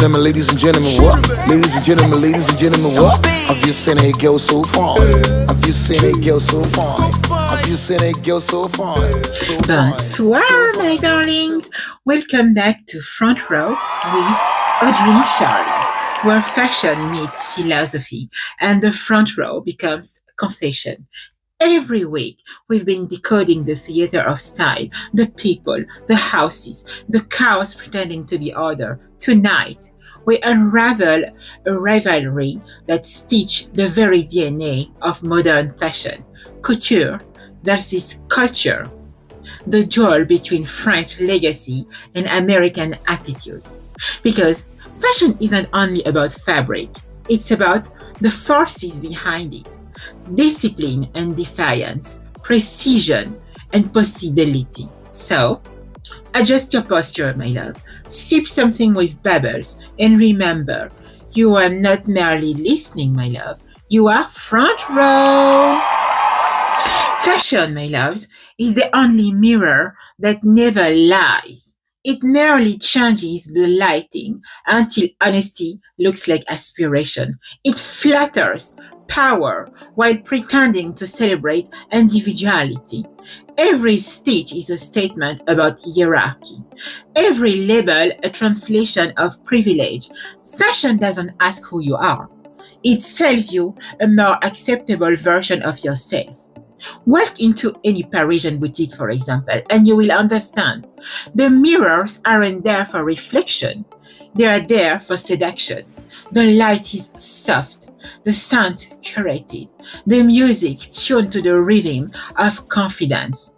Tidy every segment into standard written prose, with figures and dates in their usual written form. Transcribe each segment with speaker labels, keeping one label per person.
Speaker 1: Gentlemen, ladies and gentlemen, what? Ladies and gentlemen, what? Have you seen a girl so fine? Have you seen a girl so fine? Have you seen a girl so fine?
Speaker 2: Bonsoir, my darlings. Welcome back to Front Row with Audrey Charlyes, where fashion meets philosophy and the front row becomes confession. Every week, we've been decoding the theater of style, the people, the houses, the chaos pretending to be order. Tonight, we unravel a rivalry that stitches the very DNA of modern fashion, couture versus culture, the duel between French legacy and American attitude. Because fashion isn't only about fabric, it's about the forces behind it. Discipline and defiance, precision and possibility. So, adjust your posture, my love. Sip something with bubbles. And remember, you are not merely listening, my love. You are front row. Fashion, my loves, is the only mirror that never lies. It merely changes the lighting until honesty looks like aspiration. It flatters power while pretending to celebrate individuality. Every stitch is a statement about hierarchy. Every label a translation of privilege. Fashion doesn't ask who you are. It sells you a more acceptable version of yourself. Walk into any Parisian boutique, for example, and you will understand. The mirrors aren't there for reflection. They are there for seduction. The light is soft, the scent curated, the music tuned to the rhythm of confidence.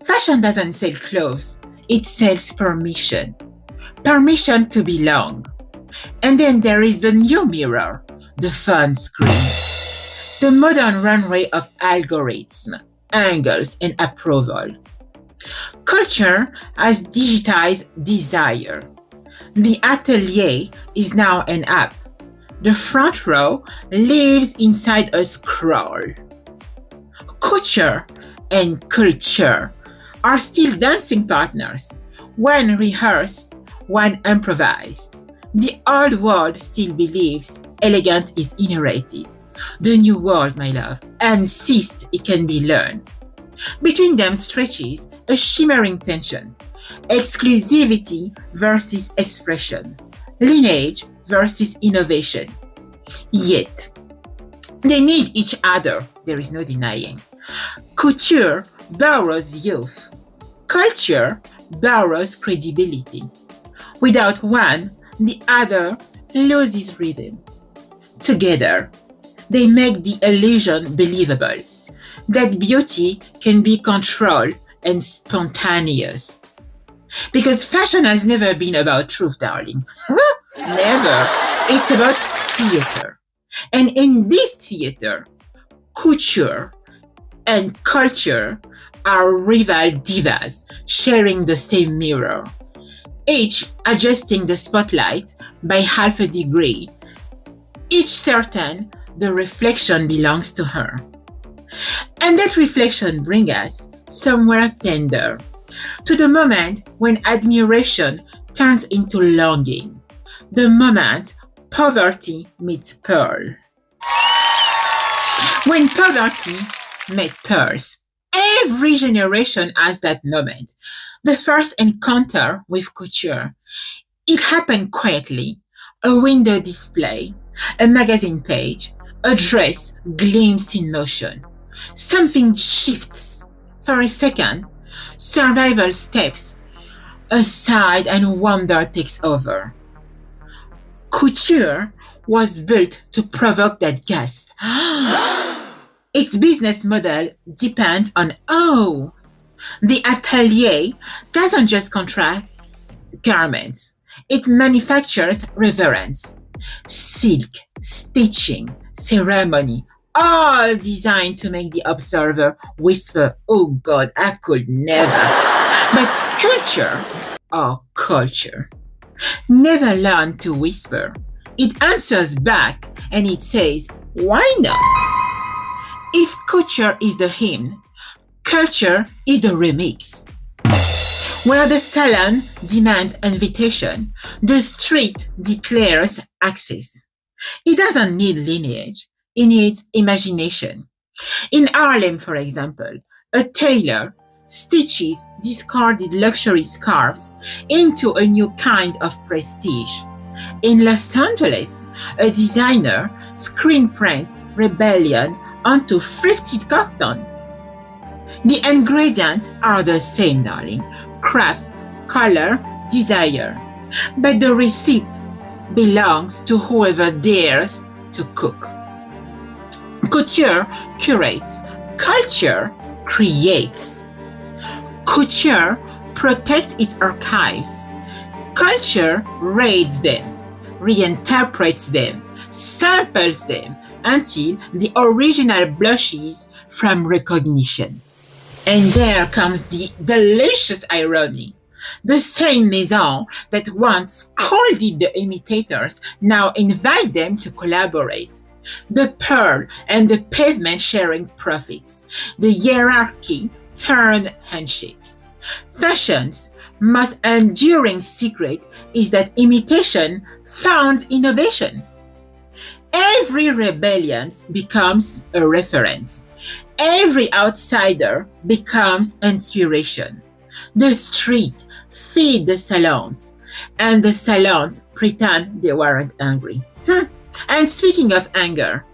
Speaker 2: Fashion doesn't sell clothes. It sells permission. Permission to belong. And then there is the new mirror, the fun screen. The modern runway of algorithms, angles, and approval. Culture has digitized desire. The atelier is now an app. The front row lives inside a scroll. Couture and culture are still dancing partners. One rehearsed, one improvised. The old world still believes elegance is inherited. The new world, my love, insists it can be learned. Between them stretches a shimmering tension. Exclusivity versus expression. Lineage versus innovation. Yet, they need each other, there is no denying. Couture borrows youth. Culture borrows credibility. Without one, the other loses rhythm. Together, they make the illusion believable, that beauty can be controlled and spontaneous. Because fashion has never been about truth, darling. Never. It's about theater. And in this theater, couture and culture are rival divas sharing the same mirror, each adjusting the spotlight by half a degree, each certain the reflection belongs to her. And that reflection brings us somewhere tender, to the moment when admiration turns into longing, the moment poverty meets pearl. When poverty met pearls, every generation has that moment. The first encounter with couture. It happened quietly, a window display, a magazine page, a dress gleams in motion. Something shifts. For a second, survival steps aside and wonder takes over. Couture was built to provoke that gasp. Its business model depends on awe. The atelier doesn't just contract garments. It manufactures reverence. Silk, stitching, ceremony, all designed to make the observer whisper, "Oh God, I could never." But culture, never learned to whisper. It answers back and it says, "Why not?" If couture is the hymn, culture is the remix. Where the salon demands invitation, the street declares access. It doesn't need lineage, it needs imagination. In Harlem, for example, a tailor stitches discarded luxury scarves into a new kind of prestige. In Los Angeles, a designer screen prints rebellion onto thrifted cotton. The ingredients are the same, darling: craft, color, desire. But the recipe belongs to whoever dares to cook. Couture curates, culture creates. Couture protects its archives. Culture raids them, reinterprets them, samples them until the original blushes from recognition. And there comes the delicious irony. The same maison that once scolded the imitators now invite them to collaborate. The pearl and the pavement sharing profits. The hierarchy turned handshake. Fashion's most enduring secret is that imitation founds innovation. Every rebellion becomes a reference. Every outsider becomes inspiration. The street feed the salons, and the salons pretend they weren't angry. And speaking of anger,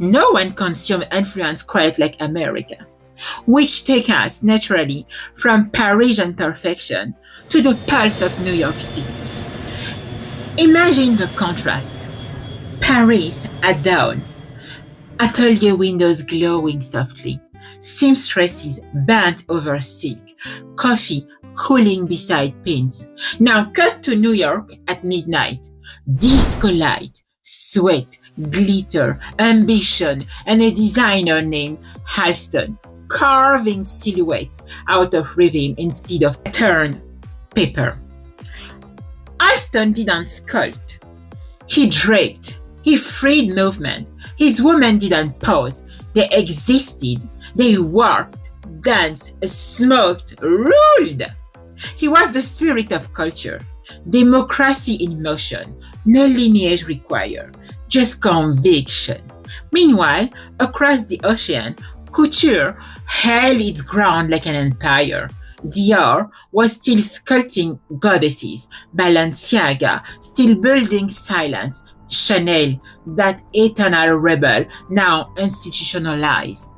Speaker 2: no one consumes influence quite like America, which takes us naturally from Parisian perfection to the pulse of New York City. Imagine the contrast. Paris at dawn, atelier windows glowing softly, seamstresses bent over silk, coffee cooling beside pins. Now cut to New York at midnight. Disco light, sweat, glitter, ambition, and a designer named Halston carving silhouettes out of rhythm instead of turned paper. Halston didn't sculpt. He draped. He freed movement. His women didn't pose. They existed. They walked, danced, smoked, ruled. He was the spirit of culture. Democracy in motion. No lineage required. Just conviction. Meanwhile, across the ocean, Couture held its ground like an empire. Dior was still sculpting goddesses. Balenciaga still building silence. Chanel, that eternal rebel, now institutionalized.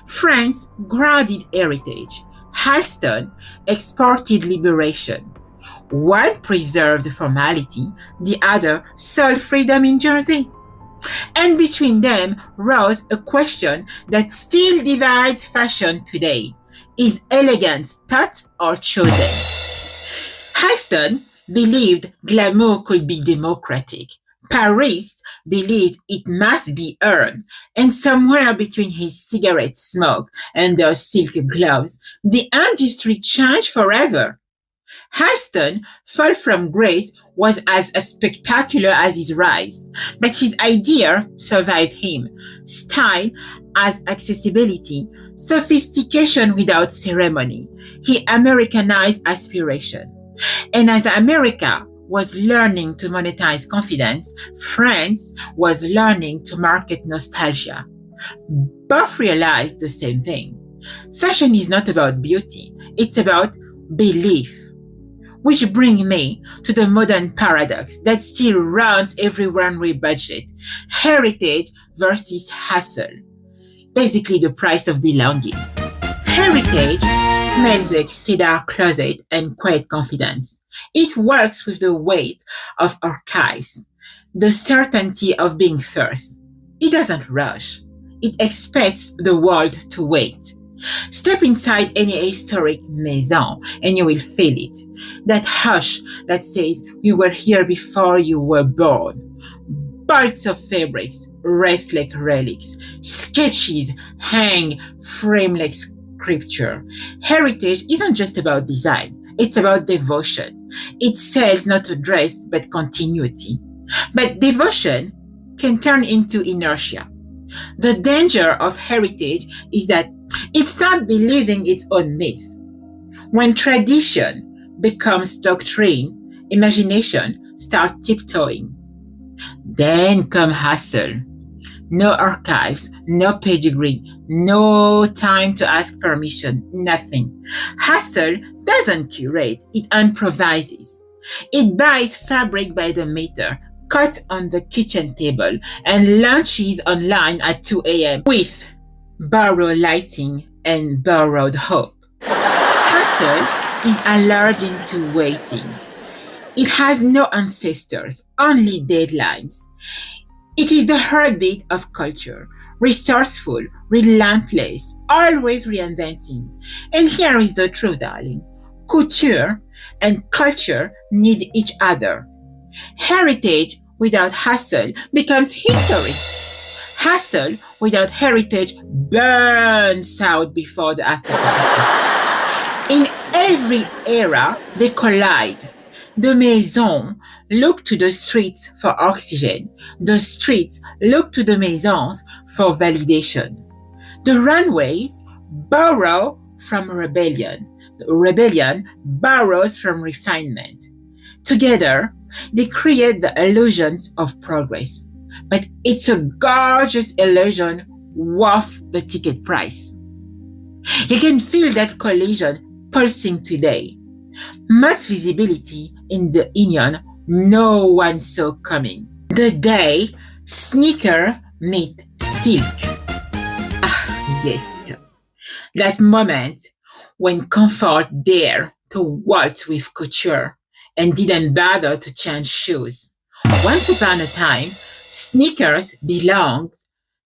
Speaker 2: France grounded heritage. Halston exported liberation. One preserved formality, the other sold freedom in Jersey. And between them rose a question that still divides fashion today. Is elegance taught or chosen? Halston believed glamour could be democratic. Paris believed it must be earned, and somewhere between his cigarette smoke and those silk gloves, the industry changed forever. Halston's fall from grace was as spectacular as his rise, but his idea survived him. Style as accessibility, sophistication without ceremony. He Americanized aspiration. And as America was learning to monetize confidence, France was learning to market nostalgia. Both realized the same thing. Fashion is not about beauty, it's about belief. Which brings me to the modern paradox that still runs every runway budget: heritage versus hustle. Basically the price of belonging. Heritage smells like cedar closet and quiet confidence. It works with the weight of archives, the certainty of being first. It doesn't rush. It expects the world to wait. Step inside any historic maison and you will feel it. That hush that says, "We were here before you were born." Bolts of fabrics rest like relics. Sketches hang frame like scripture. Heritage isn't just about design. It's about devotion. It sells not to dress, but continuity. But devotion can turn into inertia. The danger of heritage is that it starts believing its own myth. When tradition becomes doctrine, imagination starts tiptoeing. Then come hustle. No archives, no pedigree, no time to ask permission, nothing. Hustle doesn't curate, it improvises. It buys fabric by the meter, cuts on the kitchen table, and launches online at 2 a.m. with borrowed lighting and borrowed hope. Hustle is allergic to waiting. It has no ancestors, only deadlines. It is the heartbeat of culture, resourceful, relentless, always reinventing. And here is the truth, darling. Couture and culture need each other. Heritage without hustle becomes history. Hustle without heritage burns out before the after party. In every era, they collide. The maisons look to the streets for oxygen. The streets look to the maisons for validation. The runways borrow from rebellion. The rebellion borrows from refinement. Together, they create the illusions of progress. But it's a gorgeous illusion worth the ticket price. You can feel that collision pulsing today. Mass visibility in the union no one saw coming. The day sneaker meet silk. Ah, yes. That moment when comfort dared to waltz with couture and didn't bother to change shoes. Once upon a time, sneakers belonged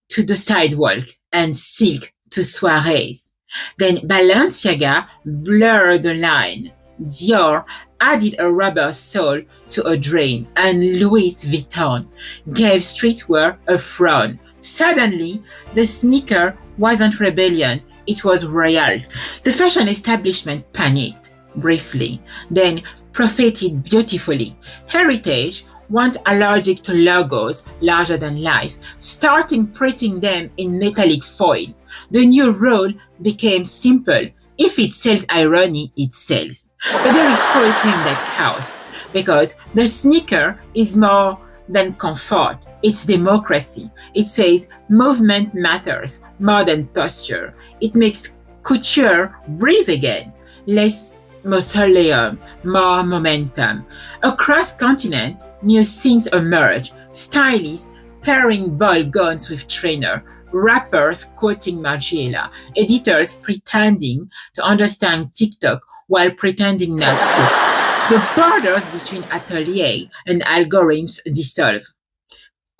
Speaker 2: to the sidewalk and silk to soirees. Then Balenciaga blurred the line. Dior added a rubber sole to a drain, and Louis Vuitton gave streetwear a frown. Suddenly, the sneaker wasn't rebellion, it was royal. The fashion establishment panicked briefly, then profited beautifully. Heritage, once allergic to logos larger than life, started printing them in metallic foil. The new rule became simple. If it sells irony, it sells. But there is poetry in that chaos, because the sneaker is more than comfort. It's democracy. It says movement matters more than posture. It makes couture breathe again. Less mausoleum, more momentum. Across continents, new scenes emerge. Stylists pairing ball gowns with trainer, rappers quoting Margiela, editors pretending to understand TikTok while pretending not to. The borders between atelier and algorithms dissolve.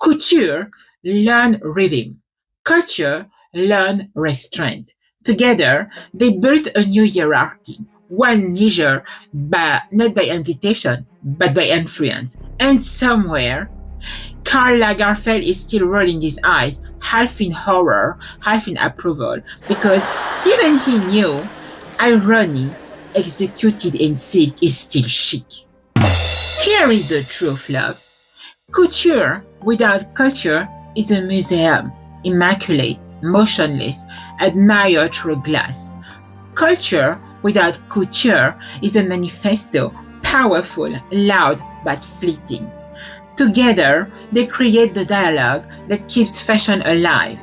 Speaker 2: Couture learn rhythm. Culture learn restraint. Together, they built a new hierarchy. One measure not by invitation, but by influence. And somewhere, Karl Lagerfeld is still rolling his eyes, half in horror, half in approval, because even he knew irony executed in silk is still chic. Here is the truth, loves. Couture without culture is a museum, immaculate, motionless, admired through glass. Culture without couture is a manifesto, powerful, loud, but fleeting. Together, they create the dialogue that keeps fashion alive.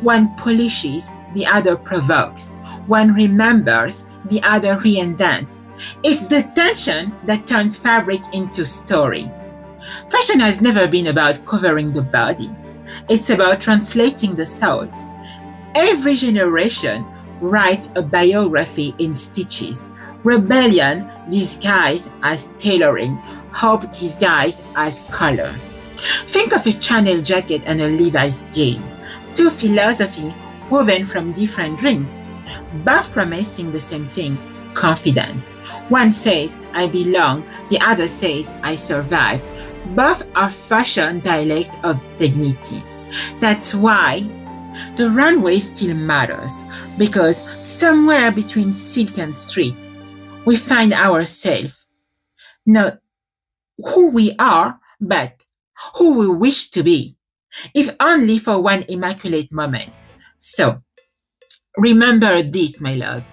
Speaker 2: One polishes, the other provokes. One remembers, the other reinvents. It's the tension that turns fabric into story. Fashion has never been about covering the body. It's about translating the soul. Every generation writes a biography in stitches. Rebellion disguised as tailoring, hope disguised as color. Think of a Chanel jacket and a Levi's jean. Two philosophies woven from different dreams, both promising the same thing, confidence. One says, I belong, the other says, I survive. Both are fashion dialects of dignity. That's why the runway still matters, because somewhere between silk and street, we find ourselves, not who we are, but who we wish to be, if only for one immaculate moment. So, remember this, my love.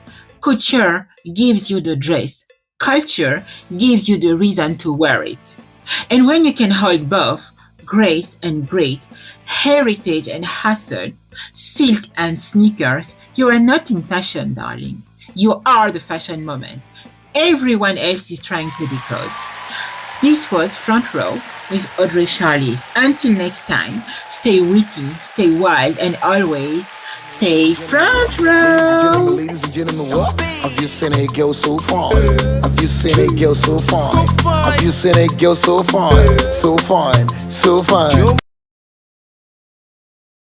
Speaker 2: Couture gives you the dress, Culture gives you the reason to wear it. And when you can hold both grace and grit, heritage and hustle, silk and sneakers, you are not in fashion, darling. You are the fashion moment. Everyone else is trying to decode. This was Front Row with Audrey Charlyes. Until next time, stay witty, stay wild, and always stay front row.
Speaker 1: Ladies and gentlemen, what? Have you seen a girl so fine? Have you seen a girl so fine? Have you seen a girl so fine? So fine, so fine.